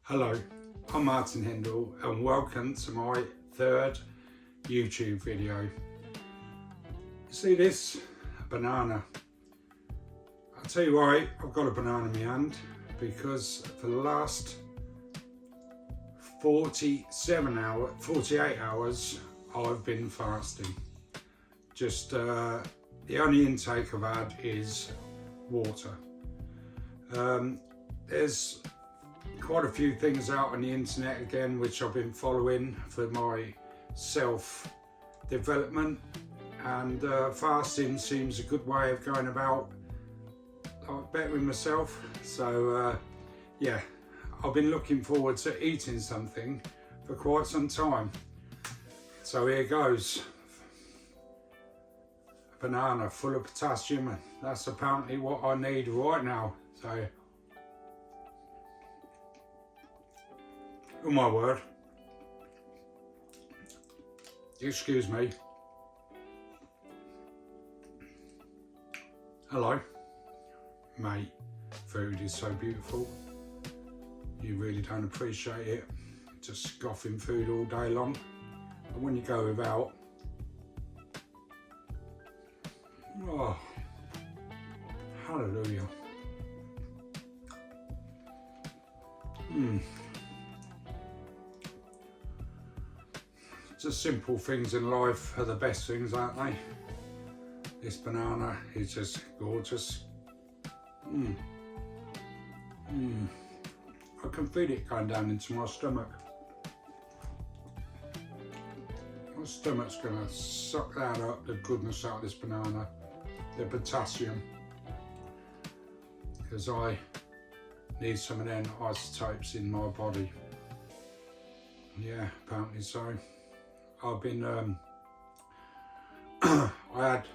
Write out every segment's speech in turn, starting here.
Hello, I'm Martin Hindle and welcome to my third YouTube video. You see this? A banana. I'll tell you why I've got a banana in my hand, because for the last 48 hours I've been fasting. Just the only intake I've had is water. There's quite a few things out on the internet again which I've been following for my self development, and fasting seems a good way of going about bettering myself. So yeah, I've been looking forward to eating something for quite some time. So here goes. A banana full of potassium, and that's apparently what I need right now. So oh my word, excuse me. Hello, mate, food is so beautiful. You really don't appreciate it, just scoffing food all day long. And when you go without, oh, hallelujah. Just simple things in life are the best things, aren't they? This banana is just gorgeous. I can feel it going down into my stomach. My stomach's gonna suck that up, the goodness out of this banana, the potassium, because I need some of them isotopes in my body. Yeah, apparently so. I've been, I had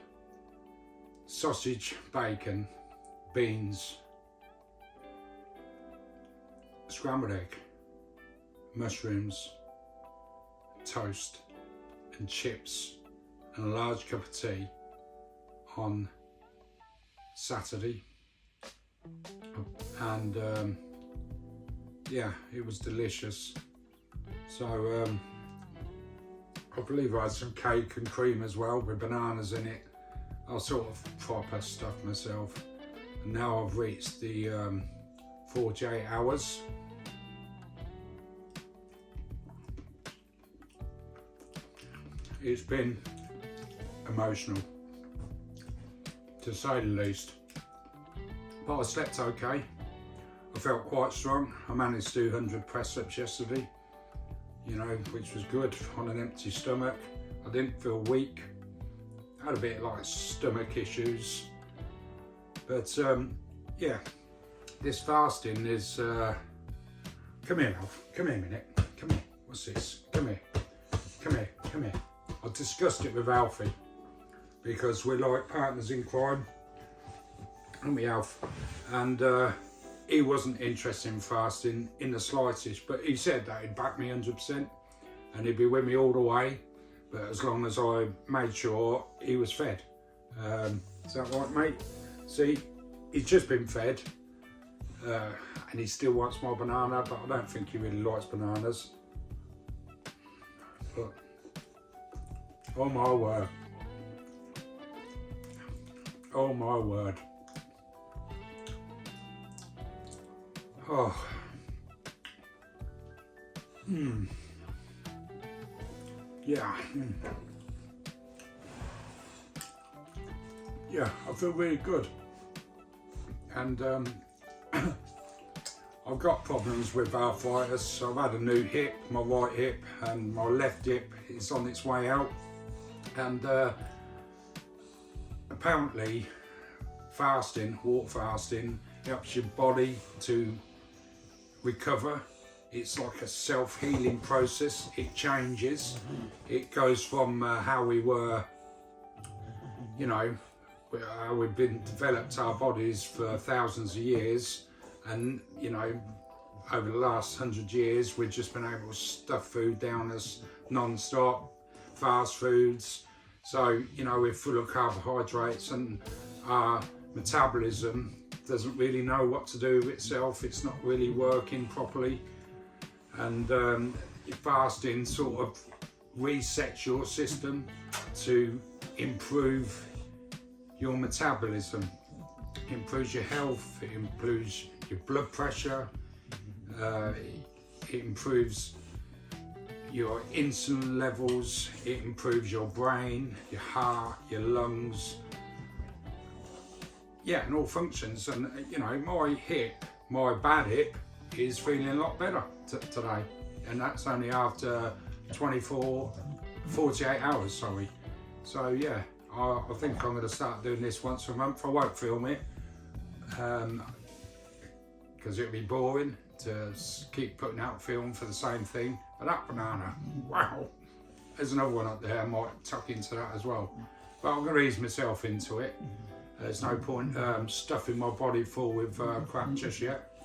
sausage, bacon, beans, scrambled egg, mushrooms, toast and chips and a large cup of tea on Saturday, and yeah, it was delicious. So I believe I had some cake and cream as well with bananas in it. I sort of proper stuffed myself. And now I've reached the 48 hours. It's been emotional, to say the least. But I slept okay. I felt quite strong. I managed to do 100 press-ups yesterday, you know, which was good on an empty stomach. I didn't feel weak. I had a bit like stomach issues, but yeah, this fasting is come here, Alf, come here a minute, come here, what's this, come here, come here, come here. I discussed it with Alfie, because we're like partners in crime, aren't we, Alf? And he wasn't interested in fasting in the slightest, but he said that he'd back me 100% and he'd be with me all the way, but as long as I made sure he was fed. Is that right, mate? See, he's just been fed, and he still wants my banana, but I don't think he really likes bananas. But, oh my word. Oh my word. Oh. Yeah. Yeah, I feel really good. And I've got problems with arthritis. I've had a new hip, my right hip, and my left hip is on its way out. And apparently fasting, water fasting, helps your body to recover. It's like a self-healing process. It changes. It goes from how we were, you know, how we've been developed our bodies for thousands of years, and you know, over the last 100 years we've just been able to stuff food down us non-stop, fast foods. So you know, we're full of carbohydrates, and our metabolism doesn't really know what to do with itself. It's not really working properly. and fasting sort of resets your system to improve your metabolism, improves your health, it improves your blood pressure, it improves your insulin levels, it improves your brain, your heart, your lungs, yeah, and all functions. And you know, my bad hip is feeling a lot better today, and that's only after 48 hours, sorry. So yeah, I think I'm going to start doing this once a month. I won't film it because it'll be boring to keep putting out film for the same thing. But that banana, wow, there's another one up there. I might tuck into that as well, but I'm going to ease myself into it. There's no point stuffing my body full with crap just yet.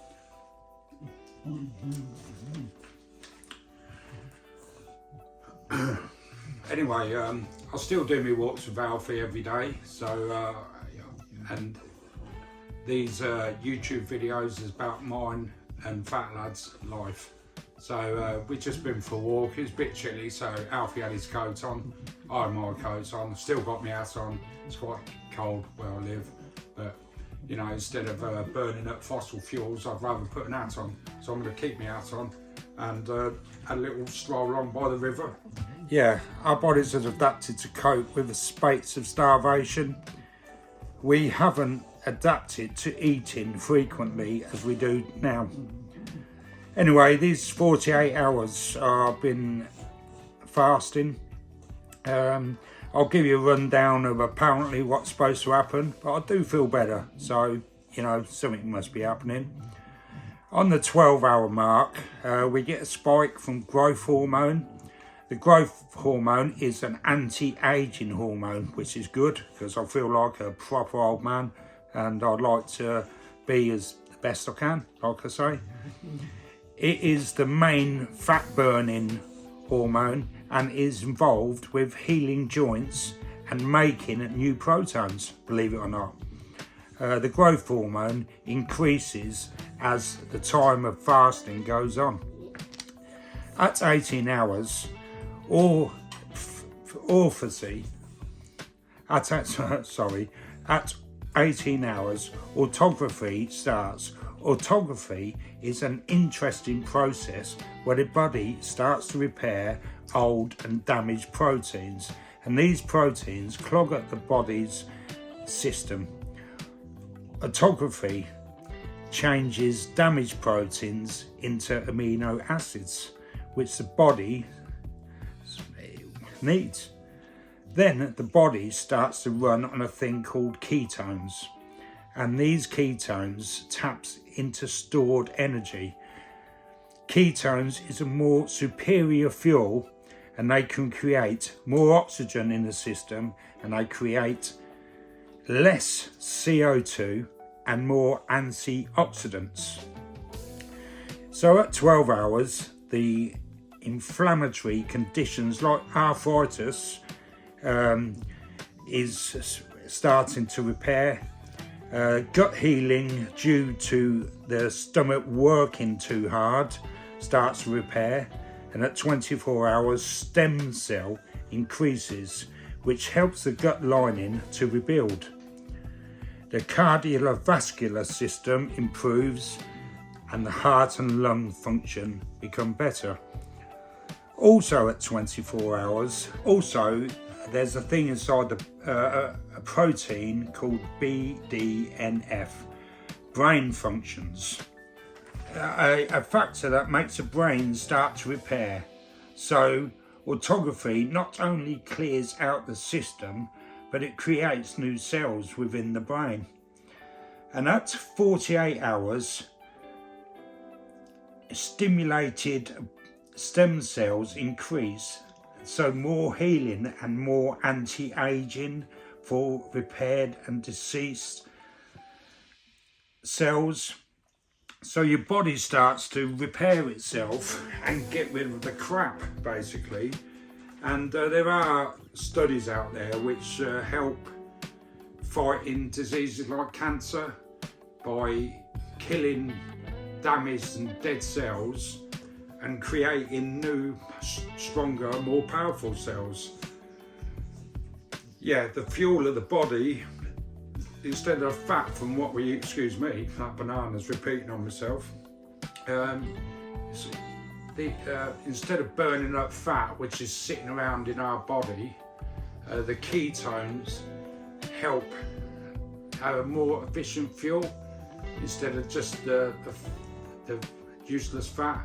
Anyway, I still do my walks with Alfie every day, so and these YouTube videos is about mine and Fat Lad's life. So we've just been for a walk. It was a bit chilly, so Alfie had his coat on, I had my coats on, still got my hat on. It's quite cold where I live, but you know, instead of burning up fossil fuels, I'd rather put an hat on. So I'm going to keep my hat on and a little stroll along by the river. Yeah, our bodies have adapted to cope with the spates of starvation. We haven't adapted to eating frequently as we do now. Anyway, these 48 hours I've been fasting. I'll give you a rundown of apparently what's supposed to happen, but I do feel better, so you know, something must be happening. On the 12-hour mark, we get a spike from growth hormone. The growth hormone is an anti-aging hormone, which is good because I feel like a proper old man and I'd like to be as the best I can, like I say. It is the main fat burning hormone and is involved with healing joints and making new proteins, believe it or not. The growth hormone increases as the time of fasting goes on. At 18 hours, at 18 hours, autophagy starts. Autophagy is an interesting process where the body starts to repair old and damaged proteins, and these proteins clog up the body's system. Autophagy changes damaged proteins into amino acids, which the body needs. Then the body starts to run on a thing called ketones, and these ketones taps into stored energy. Ketones is a more superior fuel, and they can create more oxygen in the system, and they create less CO2 and more antioxidants. So at 12 hours, the inflammatory conditions like arthritis is starting to repair. Gut healing due to the stomach working too hard starts to repair, and at 24 hours stem cell increases, which helps the gut lining to rebuild. The cardiovascular system improves and the heart and lung function become better. Also at 24 hours, there's a thing inside a protein called BDNF, brain functions, a factor that makes the brain start to repair. So autophagy not only clears out the system, but it creates new cells within the brain. And at 48 hours, stimulated stem cells increase, so more healing and more anti-aging for repaired and deceased cells. So your body starts to repair itself and get rid of the crap, basically. And there are studies out there which help fighting diseases like cancer by killing damaged and dead cells and creating new, stronger, more powerful cells. Yeah, the fuel of the body, instead of fat from what we eat, excuse me, like bananas, repeating on myself, instead of burning up fat, which is sitting around in our body, the ketones help have a more efficient fuel instead of just the useless fat.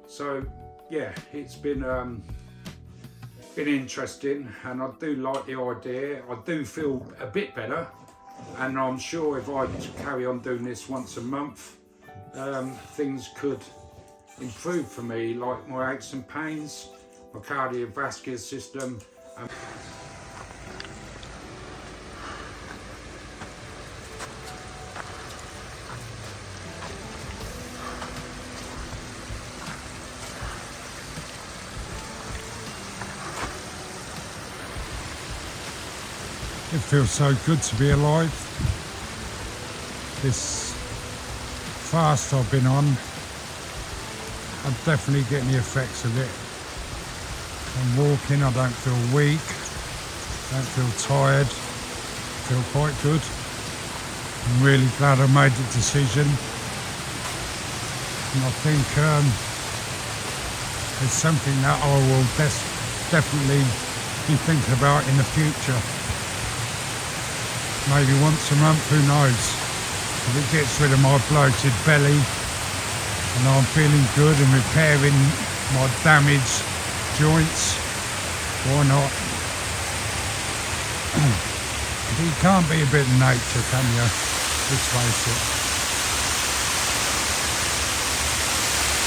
So yeah, it's been interesting, and I do like the idea. I do feel a bit better, and I'm sure if I carry on doing this once a month, things could improve for me, like my aches and pains, my cardiovascular system. It feels so good to be alive. This fast I've been on, I'm definitely getting the effects of it. I'm walking, I don't feel weak, don't feel tired, feel quite good. I'm really glad I made the decision. And I think it's something that I will definitely be thinking about in the future. Maybe once a month, who knows? If it gets rid of my bloated belly and I'm feeling good and repairing my damaged joints, why not? You can't be a bit of nature, can you? Let's face it.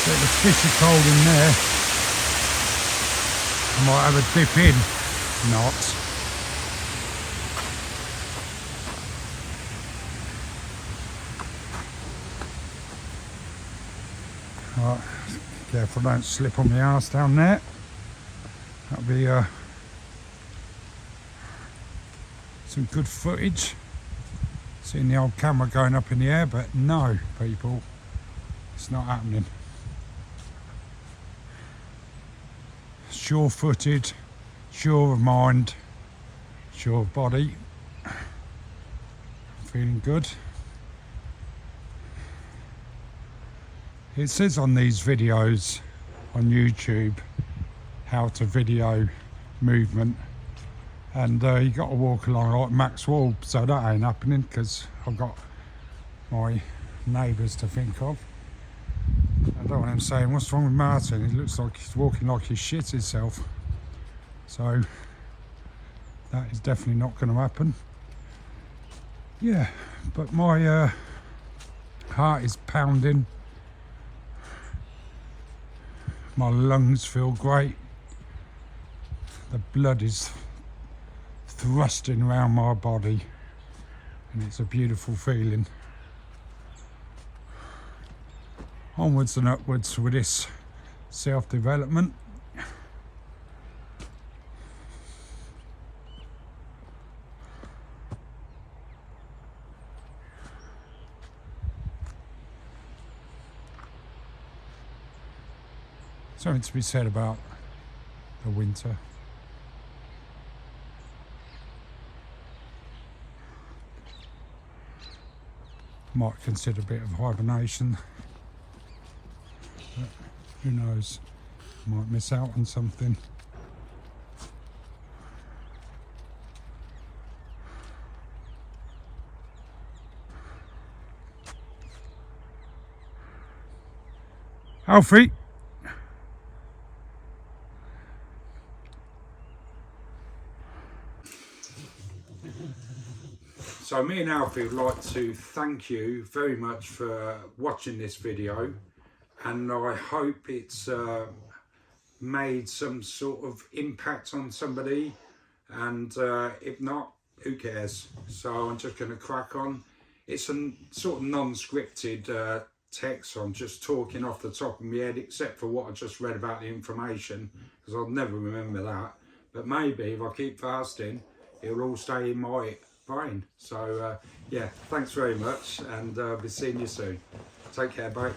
But the fish are cold in there. I might have a dip in. Not. Right, careful, don't slip on my arse down there. That'll be some good footage. Seeing the old camera going up in the air, but no, people, it's not happening. Sure-footed, sure of mind, sure of body. Feeling good. It says on these videos on YouTube how to video movement, and you got to walk along like Max Wall, so that ain't happening because I've got my neighbours to think of. I don't want him saying, what's wrong with Martin? He looks like he's walking like he shit himself. So that is definitely not going to happen. Yeah, but my heart is pounding. My lungs feel great. The blood is thrusting around my body, and it's a beautiful feeling. Onwards and upwards with this self-development. Something to be said about the winter. Might consider a bit of hibernation, but who knows, might miss out on something. Alfie! So me and Alfie would like to thank you very much for watching this video, and I hope it's made some sort of impact on somebody, and if not, who cares? So I'm just going to crack on. It's a sort of non-scripted text, so I'm just talking off the top of my head, except for what I just read about the information, because I'll never remember that. But maybe if I keep fasting, it'll all stay in my brain. So yeah, thanks very much, and I'll be seeing you soon. Take care, bye.